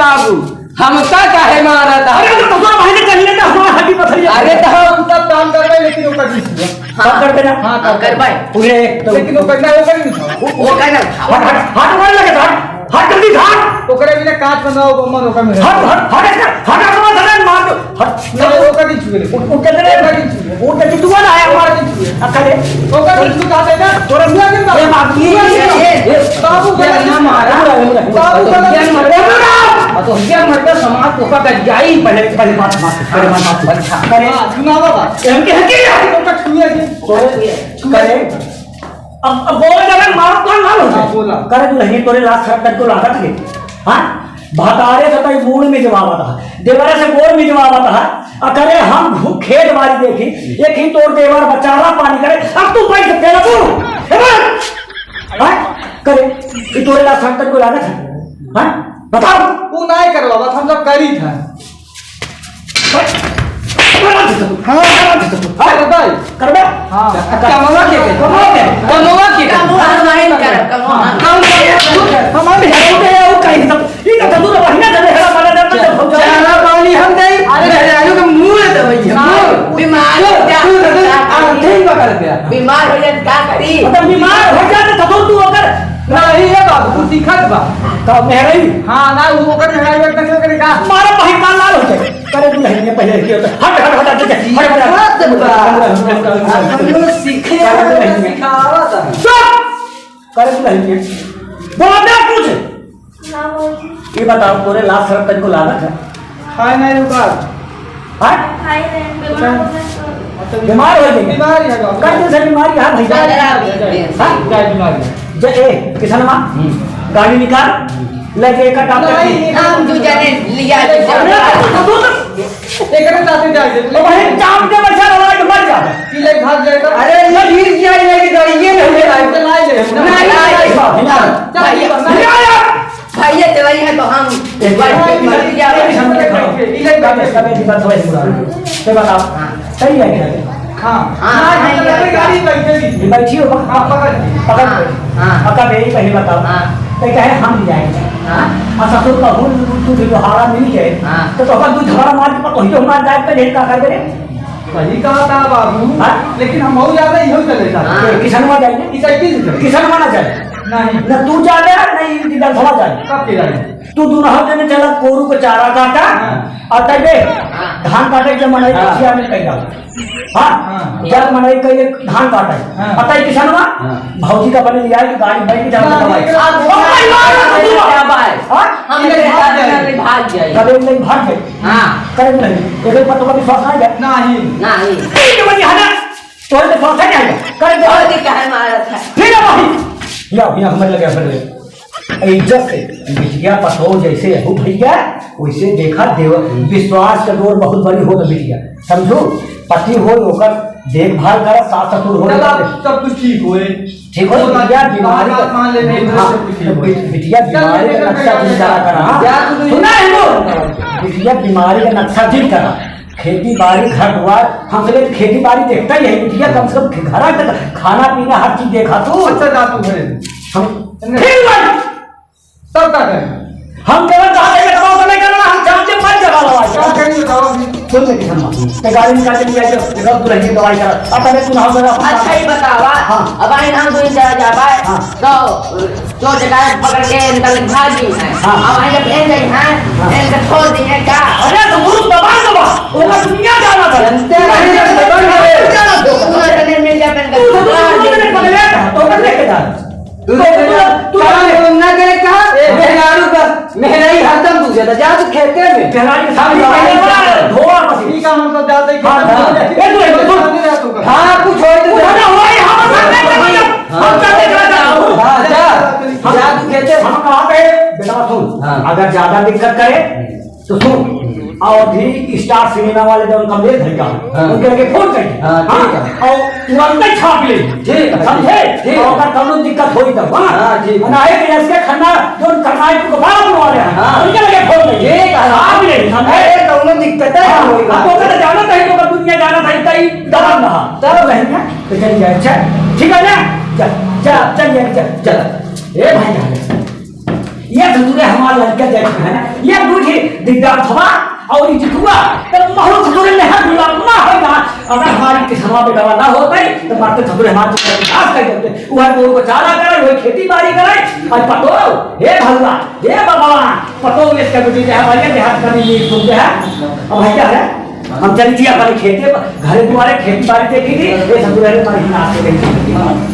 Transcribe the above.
बाबू हमका काहे मारा था? अरे तो दूसरा भाई ने चलिए तो हमारा हड्डी पथरी। अरे तो हम सब काम कर रहे लेकिन वो कर दी। हाँ कर देना। हाँ कर भाई पूरे लेकिन वो करना वो कर नहीं वो कहना हाथ मार लगे हाथ जल्दी हाथ तो करे बिना कांच बनाओ बम्मा रोका में हाथ तो धरन मार दो हाथ ना वो कर दी छुए वो कहते वो कहते तू वाला है हमारा अकेले वो कर दी तू कहते ना तोरा मुंह के ये बात ये बाबू का ना मारा बाबू का ना मारा तो क्या मरकर समाज को का जाई पहले बात मार करे सुना बाबा हम के हके तो का छुए करे अब बोल जरा मार कौन मार हां बोला करे तू नहीं तोरे लाख खर्च को लागत है हां भातारे से तई मूड में जवाब आता देवरा से गोर में जवाब आता अकरे हम खेत वाली देखी एक ही तोड़ देवर बचारा पानी करे अब तू बैठ के तू हां करे ये तोरे लाख खर्च को लागत है हां बताओ तू नहीं करवा बस हम सब करी था हां अरे भाई करबे हां कमवा के नहीं कर कमवा हमारे होते हैं वो कहीं सब ये तो दूर महीना चले है हमारा दर्द चारा पानी हम दे अरे हरियाणा का मुंह है तो भैया बीमार हो जा ठीक पकड़ दिया बीमार हो जाए क्या करी मतलब बीमार हो जाए तो तू होकर नहीं है बाबू तू दिखत बा तो मेहराई हां ना वो होकर मेहराई बैठ कैसे करे का मारा भाई कान लाल हो जाए करे तू नहीं पहले की होता हट हम लोग सीखे सिखावा था करे तू नहीं बोलना कुछ ये बताओ पूरे लाख रुपए को लागत है खाए नहीं रुका हां बीमार हो गई बीमारी है बाबू कई दिन से बीमारी है भाई हां क्या बीमारी जे ए किसान मां गाड़ी निकाल लगे का काम हम जो जाने लिया एकरे साथे जाए तो भाई काम के बचा लगा तो मर जा कि ले भाग जाएगा अरे ये गिर गया ये गाड़ी ये नहीं लाइफ से लाई ले भाई ये दवाई है तो हम एक बार मर गया इले गाड़ी सब की बात होई से बताओ सही है क्या हां हां गाड़ी बैठे बैठी हो हां पकड़ हां अका बेई पहले बताओ तो कहे हम ले जाएंगे हां आ ससुर का हुन तू जो हारा मिल जाए तो अपन तू झगड़ा मार के वही तो हमार जाए पे ढेर का कर दे वही कहा था बाबू लेकिन हम बहुत ज्यादा इहो चले जाते किसान में जाएंगे इस साइकिल किसान में ना जाए नहीं ना तू जा दे नहीं दिल थोड़ा जाए कब के जाए तू दोनों जने चला कोरू को चारा काटा और तबे धान काटे के मनई किया में कह डाल हां जब मनई कह धान काटे पता है किसान में भौजी का बने लिया कि गाड़ी बैठ के जाओ हम भाग जाए कभी नहीं भाग गए हां करे नहीं एक पत्ता का विश्वास नहीं है नहीं नहीं ठीक बनी हना तो ये विश्वास नहीं है करे और के कहे मारा था ठीक है भाई या हमर लगे फिर इज्जत से बिटिया पतो जैसे हो भैया वैसे देखा देव विश्वास का डोर बहुत बड़ी हो तो बिटिया समझो पति हो ओकर देखभाल कर सास ससुर हो सब कुछ ठीक होए ठीक हो बिटिया बीमारी मान ले बिटिया बीमारी का नक्शा ठीक करा सुना है बिटिया बीमारी का नक्शा ठीक करा खेती बाड़ी घर द्वार हम लोग खेती बाड़ी देखता ही है बिटिया कम से कम घर खाना पीना हर चीज देखा तू अच्छा जा तू घरे हम सब का करें हम केवल चाहते हैं कमाओ समय करना हम चाहते मत जगा लगा क्या करेंगे बताओ सुन ले किसान ते गाड़ी निकाल के लिया जो रब रही दवाई कर अब तने तू ना मेरा अच्छा ही बतावा अब आई हम दो जा पाए तो जगह पकड़ के निकल भाग गई है अब आई जब एन गई है एन का छोड़ दी है क्या अरे तो गुरु दबा दबा ओला दुनिया जाना था जाना दो तुम्हारे मिल जा पेन का तू पकड़े तो कर लेके जा तू ना करे कहा मेहरारू का मेहराई हरदम तू ज्यादा जा तू खेते में तेराई के सामने धोआ मत ठीक है हम सब जाते हैं हां कुछ छोड़ दे हम जाते जा तू कहते हम कहां पे बेटा सुन अगर ज्यादा दिक्कत करे तो सुन और भी स्टार सिनेमा वाले जो उनका मेल भेजा उनके लगे फोन करिए ठीक है और तुरंत छाप ले ठीक है समझे ठीक और अगर कौनो दिक्कत होई तब हां ठीक ना है कि इसके खन्ना जो करनाई को बाहर बनवा रहे हैं उनके लगे फोन करिए ठीक है आप ले समझे कौनो दिक्कत है होई तो कर जाना चाहिए तो दुनिया जाना चाहिए तई दबा रहा तब रहेंगे तो चल जाए अच्छा ठीक है ना चल चल चल चल ए भाई ये धतूरे हमारा लड़का जैसे है ना ये दूठी दिग्गज हवा और ये हुआ तो महल धतूरे में हर गुलाम ना होगा अगर हमारी किसानों पे दवा ना होता ही तो मारते धतूरे हमारे विकास कर देते वो है वो चारा करे वो खेती बाड़ी करे और पतो हे भगवान हे भगवान पतो इसका बेटी है हमारे देहात का ये तुम है अब है क्या है हम चली थी अपने खेते घरे तुम्हारे खेती बाड़ी देखी थी ये धतूरे हमारी नाश हो गई